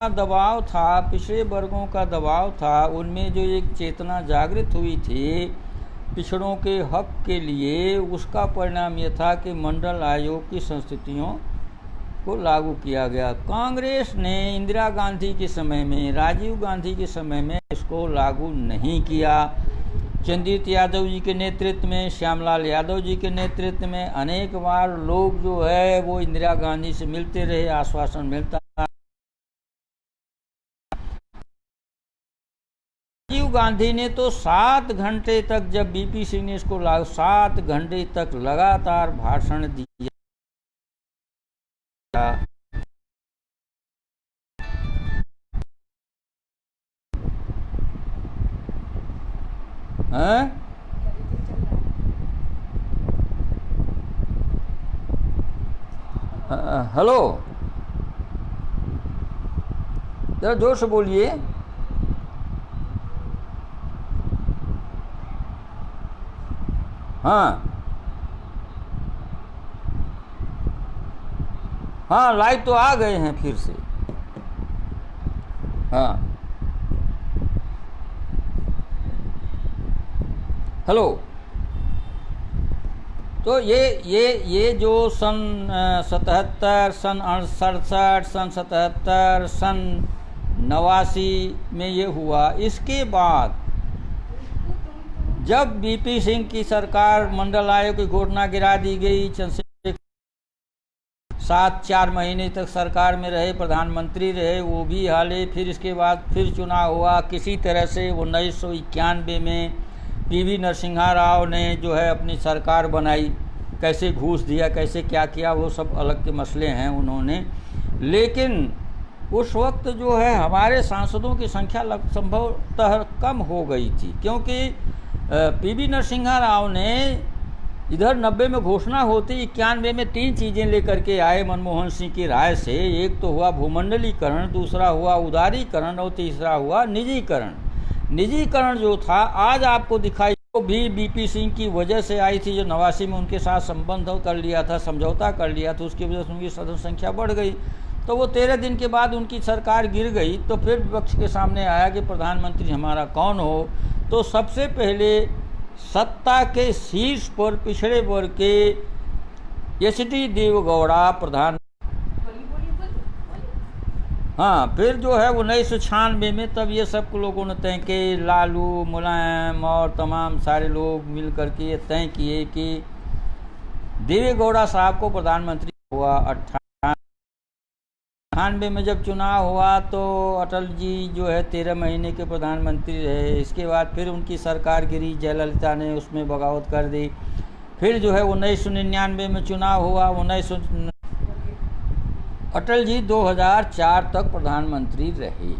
दबाव था, पिछड़े वर्गों का दबाव था, उनमें जो एक चेतना जागृत हुई थी पिछड़ों के हक के लिए, उसका परिणाम यह था कि मंडल आयोग की संस्थितियों को लागू किया गया। कांग्रेस ने इंदिरा गांधी के समय में, राजीव गांधी के समय में इसको लागू नहीं किया। चंद्रित यादव जी के नेतृत्व में, श्यामलाल यादव जी के नेतृत्व में अनेक बार लोग जो है वो इंदिरा गांधी से मिलते रहे, आश्वासन मिलता। राजीव गांधी ने तो 7 घंटे तक, जब बीपी सिंह ने इसको 7 घंटे तक लगातार भाषण दिया। हेलो, जरा जोर से बोलिए। हाँ हाँ, लाइव तो आ गए हैं फिर से। हाँ, हेलो। तो ये जो सन 77, सन 67, सन 77, सन 89 में ये हुआ, इसके बाद जब बीपी सिंह की सरकार, मंडल आयोग की घोषणा गिरा दी गई, चंद्रशेखर 4 महीने तक सरकार में रहे, प्रधानमंत्री रहे, वो भी हाले। फिर इसके बाद फिर चुनाव हुआ किसी तरह से। 1991 में पीवी नरसिम्हा राव ने जो है अपनी सरकार बनाई। कैसे घूस दिया, कैसे क्या किया, वो सब अलग के मसले हैं उन्होंने। लेकिन उस वक्त जो है हमारे सांसदों की संख्या संभवतः कम हो गई थी, क्योंकि पीवी नरसिम्हा राव ने इधर 90 में घोषणा होती, 91 में 3 चीज़ें लेकर के आए मनमोहन सिंह की राय से। एक तो हुआ भूमंडलीकरण, दूसरा हुआ उदारीकरण और तीसरा हुआ निजीकरण। निजीकरण जो था आज आपको दिखाई, वो भी बीपी सिंह की वजह से आई थी, जो 89 में उनके साथ संबंध कर लिया था, समझौता कर लिया था, उसकी वजह से उनकी सदन संख्या बढ़ गई। तो वो 13 दिन के बाद उनकी सरकार गिर गई। तो फिर विपक्ष के सामने आया कि प्रधानमंत्री हमारा कौन हो। तो सबसे पहले सत्ता के शीर्ष पर पिछड़े वर्ग के एच.डी. देवेगौड़ा प्रधान। हाँ, फिर जो है 1996 में तब ये सब लोगों ने तय किए, लालू, मुलायम और तमाम सारे लोग मिल करके ये तय किए कि देवेगौड़ा साहब को प्रधानमंत्री हुआ। 98 में जब चुनाव हुआ तो अटल जी जो है 13 महीने के प्रधानमंत्री रहे। इसके बाद फिर उनकी सरकार गिरी, जयललिता ने उसमें बगावत कर दी। फिर जो है 1999 में चुनाव हुआ। अटल जी 2004 तक प्रधानमंत्री रहे।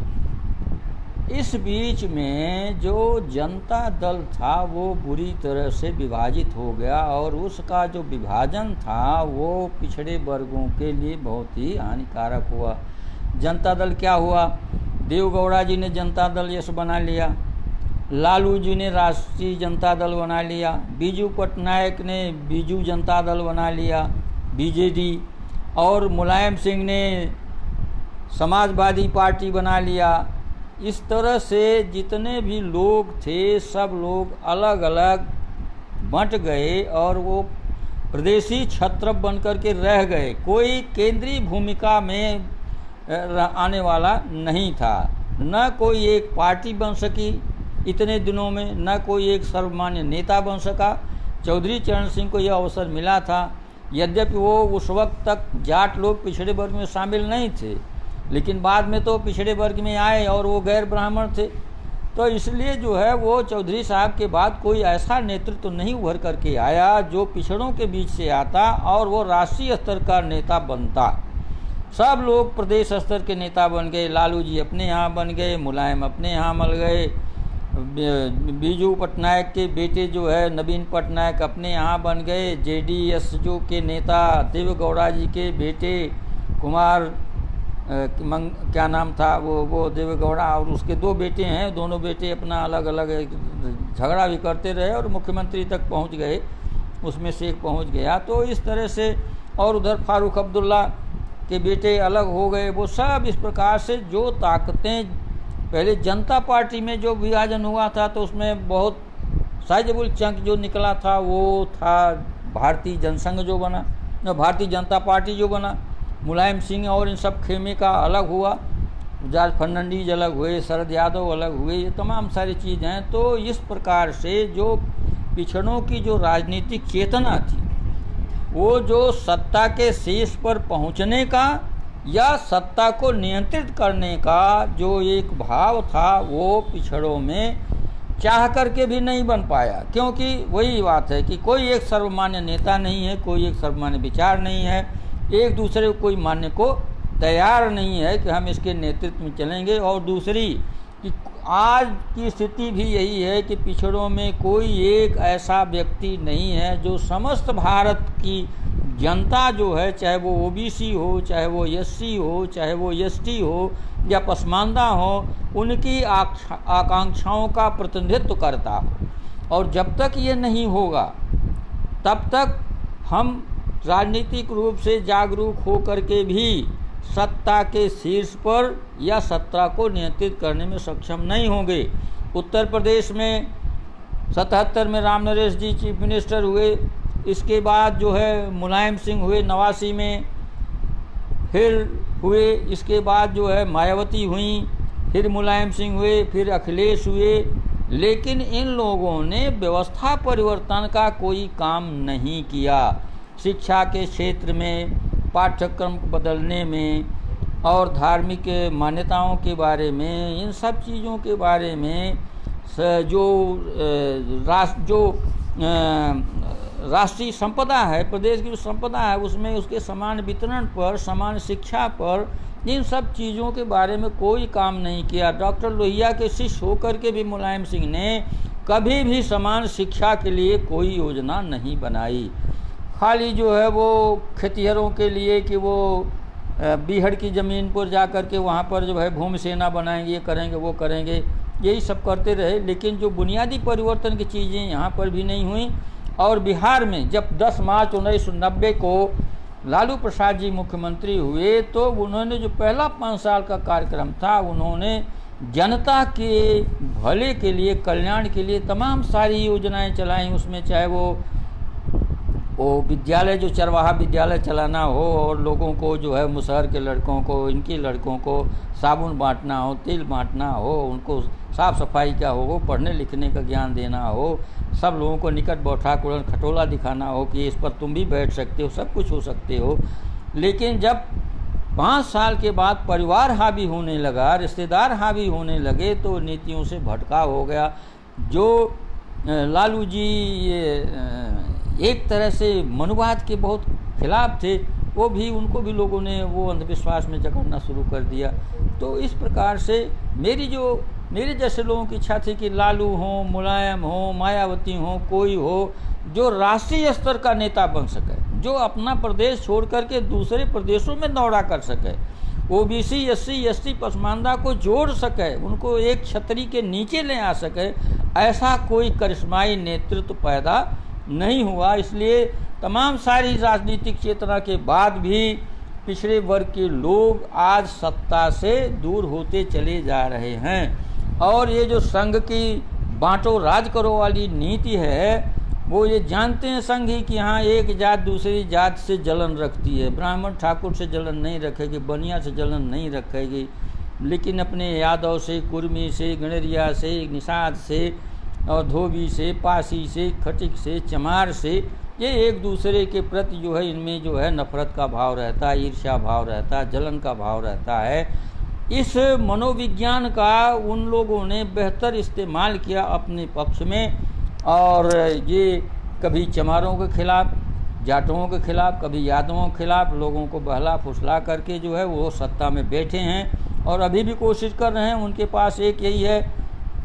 इस बीच में जो जनता दल था वो बुरी तरह से विभाजित हो गया, और उसका जो विभाजन था वो पिछड़े वर्गों के लिए बहुत ही हानिकारक हुआ। जनता दल क्या हुआ, देवेगौड़ा जी ने जनता दल यश बना लिया, लालू जी ने राष्ट्रीय जनता दल बना लिया, बीजू पटनायक ने बीजू जनता दल बना लिया, बीजेडी, और मुलायम सिंह ने समाजवादी पार्टी बना लिया। इस तरह से जितने भी लोग थे सब लोग अलग अलग बंट गए और वो प्रदेशी छत्र बन कर के रह गए। कोई केंद्रीय भूमिका में आने वाला नहीं था, न कोई एक पार्टी बन सकी इतने दिनों में, न कोई एक सर्वमान्य नेता बन सका। चौधरी चरण सिंह को यह अवसर मिला था, यद्यपि वो उस वक्त तक जाट लोग पिछड़े वर्ग में शामिल नहीं थे, लेकिन बाद में तो पिछड़े वर्ग में आए और वो गैर ब्राह्मण थे। तो इसलिए जो है वो चौधरी साहब के बाद कोई ऐसा नेतृत्व तो नहीं उभर करके आया जो पिछड़ों के बीच से आता और वो राष्ट्रीय स्तर का नेता बनता। सब लोग प्रदेश स्तर के नेता बन गए। लालू जी अपने यहाँ बन गए, मुलायम अपने यहाँ मल गए, बीजू पटनायक के बेटे जो है नवीन पटनायक अपने यहाँ बन गए, जेडीएस जो के नेता देवेगौड़ा जी के बेटे कुमार क्या नाम था वो देवेगौड़ा, और उसके 2 बेटे हैं, दोनों बेटे अपना अलग अलग झगड़ा भी करते रहे और मुख्यमंत्री तक पहुंच गए, उसमें से एक पहुंच गया। तो इस तरह से, और उधर फारूक अब्दुल्ला के बेटे अलग हो गए, वो सब इस प्रकार से जो ताकतें, पहले जनता पार्टी में जो विभाजन हुआ था तो उसमें बहुत साइजेबल चंक जो निकला था वो था भारतीय जनसंघ जो बना, भारतीय जनता पार्टी जो बना, मुलायम सिंह और इन सब खेमे का अलग हुआ, जॉर्ज फर्नांडीज अलग हुए, शरद यादव अलग हुए, ये तमाम सारी चीज़ हैं। तो इस प्रकार से जो पिछड़ों की जो राजनीतिक चेतना थी, वो जो सत्ता के शीर्ष पर पहुंचने का या सत्ता को नियंत्रित करने का जो एक भाव था, वो पिछड़ों में चाह करके भी नहीं बन पाया, क्योंकि वही बात है कि कोई एक सर्वमान्य नेता नहीं है, कोई एक सर्वमान्य विचार नहीं है, एक दूसरे को कोई मानने को तैयार नहीं है कि हम इसके नेतृत्व में चलेंगे। और दूसरी कि आज की स्थिति भी यही है कि पिछड़ों में कोई एक ऐसा व्यक्ति नहीं है जो समस्त भारत की जनता जो है, चाहे वो ओबीसी हो, चाहे वो एससी हो, चाहे वो एसटी हो या पसमानदा हो, उनकी आकांक्षाओं का प्रतिनिधित्व करता हो। और जब तक ये नहीं होगा तब तक हम राजनीतिक रूप से जागरूक हो करके भी सत्ता के शीर्ष पर या सत्ता को नियंत्रित करने में सक्षम नहीं होंगे। उत्तर प्रदेश में 77 में राम नरेश जी चीफ मिनिस्टर हुए, इसके बाद जो है मुलायम सिंह हुए 89 में, फिर हुए, इसके बाद जो है मायावती हुई, फिर मुलायम सिंह हुए, फिर अखिलेश हुए, लेकिन इन लोगों ने व्यवस्था परिवर्तन का कोई काम नहीं किया। शिक्षा के क्षेत्र में, पाठ्यक्रम को बदलने में और धार्मिक मान्यताओं के बारे में, इन सब चीज़ों के बारे में जो राष्ट्रीय संपदा है, प्रदेश की जो संपदा है, उसमें उसके समान वितरण पर, समान शिक्षा पर, इन सब चीज़ों के बारे में कोई काम नहीं किया। डॉक्टर लोहिया के शिष्य होकर के भी मुलायम सिंह ने कभी भी समान शिक्षा के लिए कोई योजना नहीं बनाई। खाली जो है वो खेतिहरों के लिए कि वो बीहड़ की ज़मीन पर जा कर के वहाँ पर जो है भूमि सेना बनाएंगे, ये करेंगे, वो करेंगे, यही सब करते रहे। लेकिन जो बुनियादी परिवर्तन की चीज़ें यहाँ पर भी नहीं हुई। और बिहार में जब 10 मार्च 1990 को लालू प्रसाद जी मुख्यमंत्री हुए तो उन्होंने जो पहला 5 साल का कार्यक्रम था, उन्होंने जनता के भले के लिए, कल्याण के लिए तमाम सारी योजनाएं चलाई। उसमें चाहे वो विद्यालय, जो चरवाहा विद्यालय चलाना हो, और लोगों को जो है मुसहर के लड़कों को, इनके लड़कों को साबुन बांटना हो, तेल बांटना हो, उनको साफ़ सफाई का हो, पढ़ने लिखने का ज्ञान देना हो, सब लोगों को निकट बैठा कर खटोला दिखाना हो कि इस पर तुम भी बैठ सकते हो, सब कुछ हो सकते हो। लेकिन जब 5 साल के बाद परिवार हावी होने लगा, रिश्तेदार हावी होने लगे, तो नीतियों से भटकाव हो गया। जो लालू जी एक तरह से मनुवाद के बहुत खिलाफ थे, वो भी, उनको भी लोगों ने वो अंधविश्वास में जकड़ना शुरू कर दिया। तो इस प्रकार से मेरे जैसे लोगों की इच्छा थी कि लालू हो, मुलायम हो, मायावती हो, कोई हो जो राष्ट्रीय स्तर का नेता बन सके, जो अपना प्रदेश छोड़ करके दूसरे प्रदेशों में दौरा कर सके, ओबीसी, एससी, एसटी, पसमानदा को जोड़ सके, उनको एक छतरी के नीचे ले आ सके, ऐसा कोई करिश्माई नेतृत्व पैदा नहीं हुआ। इसलिए तमाम सारी राजनीतिक चेतना के बाद भी पिछड़े वर्ग के लोग आज सत्ता से दूर होते चले जा रहे हैं। और ये जो संघ की बांटो राज करो वाली नीति है, वो ये जानते हैं संघ ही कि हाँ एक जात दूसरी जात से जलन रखती है, ब्राह्मण ठाकुर से जलन नहीं रखेगी, बनिया से जलन नहीं रखेगी, लेकिन अपने यादव से, कुर्मी से, गणरिया से, निषाद से और धोबी से, पासी से, खटिक से, चमार से, ये एक दूसरे के प्रति जो है इनमें जो है नफरत का भाव रहता है, ईर्ष्या भाव रहता है, जलन का भाव रहता है। इस मनोविज्ञान का उन लोगों ने बेहतर इस्तेमाल किया अपने पक्ष में, और ये कभी चमारों के खिलाफ, जाटों के खिलाफ, कभी यादवों के खिलाफ लोगों को बहला फुसला करके जो है वो सत्ता में बैठे हैं और अभी भी कोशिश कर रहे हैं। उनके पास एक यही है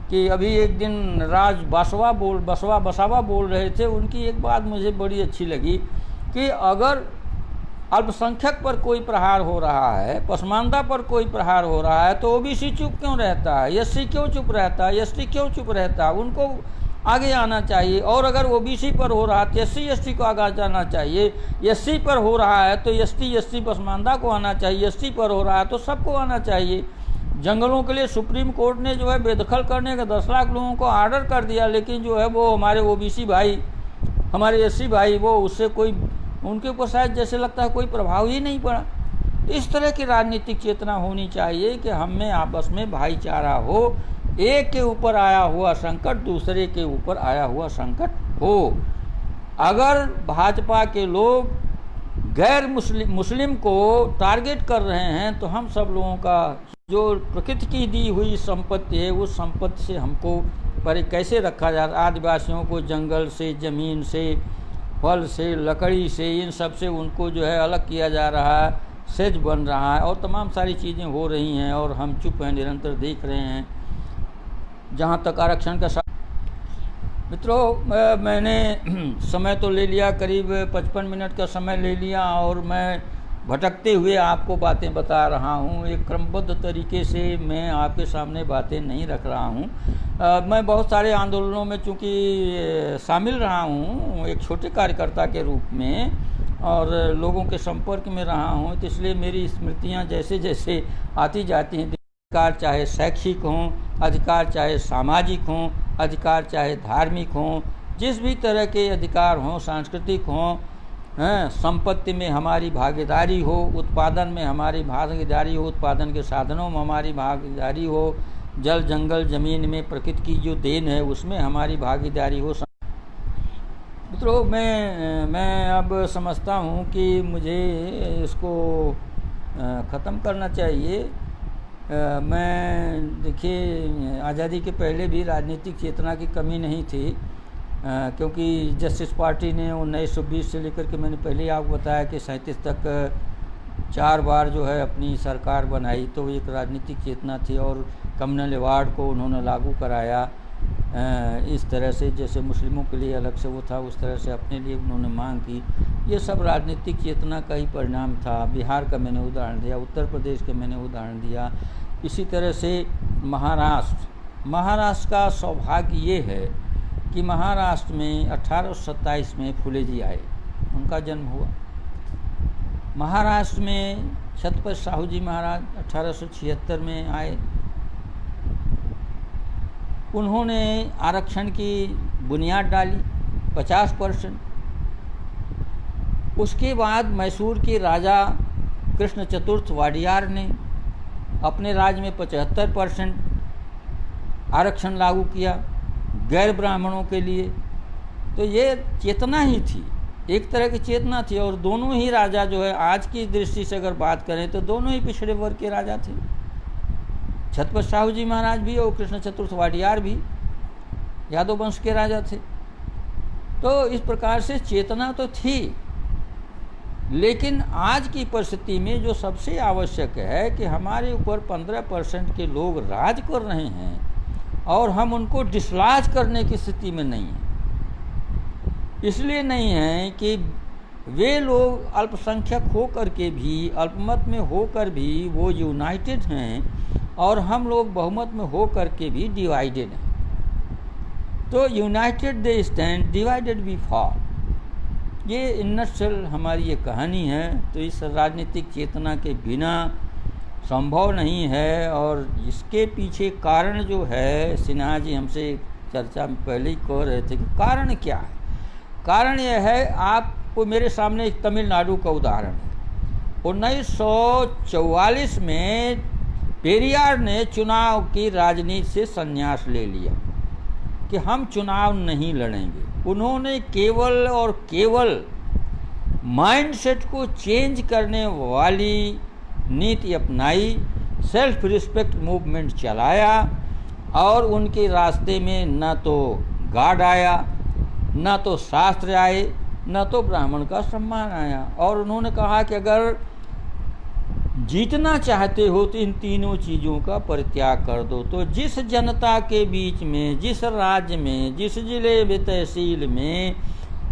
कि अभी एक दिन राज बसवा बोल रहे थे, उनकी एक बात मुझे बड़ी अच्छी लगी कि अगर अल्पसंख्यक पर कोई प्रहार हो रहा है, पसमानदा पर कोई प्रहार हो रहा है, तो ओबीसी चुप क्यों रहता है, एससी क्यों चुप रहता है, एसटी क्यों चुप रहता है, उनको आगे आना चाहिए। और अगर ओबीसी पर हो रहा है तो एससी एसटी को आगे जाना चाहिए। एससी पर हो रहा है तो एसटी एससी पसमानदा को आना चाहिए। एसटी पर हो रहा है तो सबको आना चाहिए। जंगलों के लिए सुप्रीम कोर्ट ने जो है बेदखल करने का 10 लाख लोगों को आर्डर कर दिया, लेकिन जो है वो हमारे ओबीसी भाई, हमारे एससी भाई, वो उससे कोई, उनके ऊपर शायद जैसे लगता है कोई प्रभाव ही नहीं पड़ा। तो इस तरह की राजनीतिक चेतना होनी चाहिए कि हम में आपस में भाईचारा हो, एक के ऊपर आया हुआ संकट दूसरे के ऊपर आया हुआ संकट हो। अगर भाजपा के लोग गैर मुस्लिम को टारगेट कर रहे हैं तो हम सब लोगों का जो प्रकृति की दी हुई संपत्ति है उस संपत्ति से हमको पर कैसे रखा जा रहा है। आदिवासियों को जंगल से, ज़मीन से, फल से, लकड़ी से, इन सब से उनको जो है अलग किया जा रहा है, सेज बन रहा है और तमाम सारी चीज़ें हो रही हैं और हम चुप हैं, निरंतर देख रहे हैं। जहाँ तक आरक्षण का मित्रों, मैंने समय तो ले लिया, करीब 55 मिनट का समय ले लिया और मैं भटकते हुए आपको बातें बता रहा हूँ। एक क्रमबद्ध तरीके से मैं आपके सामने बातें नहीं रख रहा हूँ। मैं बहुत सारे आंदोलनों में चूँकि शामिल रहा हूँ एक छोटे कार्यकर्ता के रूप में और लोगों के संपर्क में रहा हूँ, तो इसलिए मेरी स्मृतियाँ जैसे जैसे आती जाती हैं, अधिकार चाहे शैक्षिक हों, अधिकार चाहे सामाजिक हों, अधिकार चाहे धार्मिक हों, जिस भी तरह के अधिकार हों, सांस्कृतिक हों, संपत्ति में हमारी भागीदारी हो, उत्पादन में हमारी भागीदारी हो, उत्पादन के साधनों में हमारी भागीदारी हो, जल जंगल ज़मीन में प्रकृति की जो देन है उसमें हमारी भागीदारी हो। मित्रों, मैं अब समझता हूँ कि मुझे इसको ख़त्म करना चाहिए। मैं देखिए, आज़ादी के पहले भी राजनीतिक चेतना की कमी नहीं थी, क्योंकि जस्टिस पार्टी ने 1920 से लेकर के, मैंने पहले आपको बताया कि 37 तक 4 बार जो है अपनी सरकार बनाई, तो एक राजनीतिक चेतना थी और कम्युनल अवार्ड को उन्होंने लागू कराया। इस तरह से जैसे मुस्लिमों के लिए अलग से वो था, उस तरह से अपने लिए उन्होंने मांग की। ये सब राजनीतिक चेतना का ही परिणाम था। बिहार का मैंने उदाहरण दिया, उत्तर प्रदेश का मैंने उदाहरण दिया। इसी तरह से महाराष्ट्र का सौभाग्य ये है कि महाराष्ट्र में 1827 में फुले जी आए, उनका जन्म हुआ। महाराष्ट्र में छत्रपति साहू जी महाराज 1876 में आए। उन्होंने आरक्षण की बुनियाद डाली 50%। उसके बाद मैसूर के राजा कृष्ण चतुर्थ वाडियार ने अपने राज्य में 75% आरक्षण लागू किया गैर ब्राह्मणों के लिए। तो ये चेतना ही थी, एक तरह की चेतना थी। और दोनों ही राजा जो है, आज की दृष्टि से अगर बात करें तो दोनों ही पिछड़े वर्ग के राजा थे। छत्रपति साहू जी महाराज भी और कृष्ण चतुर्थ वाडियार भी यादव वंश के राजा थे। तो इस प्रकार से चेतना तो थी, लेकिन आज की परिस्थिति में जो सबसे आवश्यक है कि हमारे ऊपर 15% के लोग राज कर रहे हैं और हम उनको डिसलॉज करने की स्थिति में नहीं हैं। इसलिए नहीं है कि वे लोग अल्पसंख्यक होकर के भी, अल्पमत में होकर भी वो यूनाइटेड हैं और हम लोग बहुमत में होकर के भी डिवाइडेड हैं। तो united they stand, divided we fall. ये इन नटशेल हमारी ये कहानी है। तो इस राजनीतिक चेतना के बिना संभव नहीं है। और इसके पीछे कारण जो है, सिन्हा जी हमसे चर्चा में पहले ही कह रहे थे कि कारण क्या है। कारण यह है, आपको मेरे सामने एक तमिलनाडु का उदाहरण है। 1944 में पेरियार ने चुनाव की राजनीति से संन्यास ले लिया कि हम चुनाव नहीं लड़ेंगे। उन्होंने केवल और केवल माइंडसेट को चेंज करने वाली नीति अपनाई, सेल्फ रिस्पेक्ट मूवमेंट चलाया और उनके रास्ते में न तो गॉड आया, न तो शास्त्र आए, न तो ब्राह्मण का सम्मान आया। और उन्होंने कहा कि अगर जीतना चाहते हो तो इन तीनों चीज़ों का परित्याग कर दो। तो जिस जनता के बीच में, जिस राज्य में, जिस जिले में, तहसील में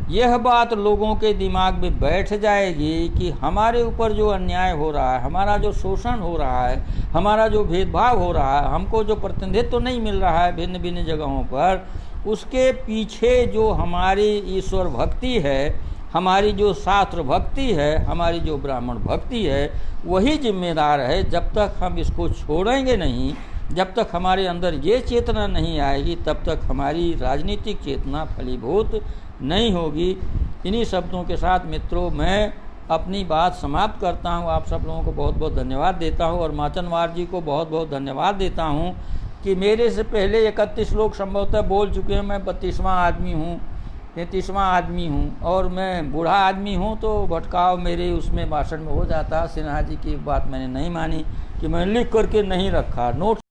यह बात लोगों के दिमाग में बैठ जाएगी कि हमारे ऊपर जो अन्याय हो रहा है, हमारा जो शोषण हो रहा है, हमारा जो भेदभाव हो रहा है, हमको जो प्रतिनिधित्व नहीं मिल रहा है भिन्न भिन्न जगहों पर, उसके पीछे जो हमारी ईश्वर भक्ति है, हमारी जो शास्त्र भक्ति है, हमारी जो ब्राह्मण भक्ति है, वही जिम्मेदार है। जब तक हम इसको छोड़ेंगे नहीं, जब तक हमारे अंदर ये चेतना नहीं आएगी, तब तक हमारी राजनीतिक चेतना फलीभूत नहीं होगी। इन्हीं शब्दों के साथ मित्रों मैं अपनी बात समाप्त करता हूँ। आप सब लोगों को बहुत बहुत धन्यवाद देता हूँ और माचनवार जी को बहुत बहुत धन्यवाद देता हूँ कि मेरे से पहले 31 लोग संभवतः बोल चुके हैं। मैं 32वां आदमी हूँ, 33वां आदमी हूँ और मैं बूढ़ा आदमी हूँ, तो भटकाव मेरे उसमें भाषण में हो जाता। सिन्हा जी की बात मैंने नहीं मानी कि मैंने लिख करके नहीं रखा, नोट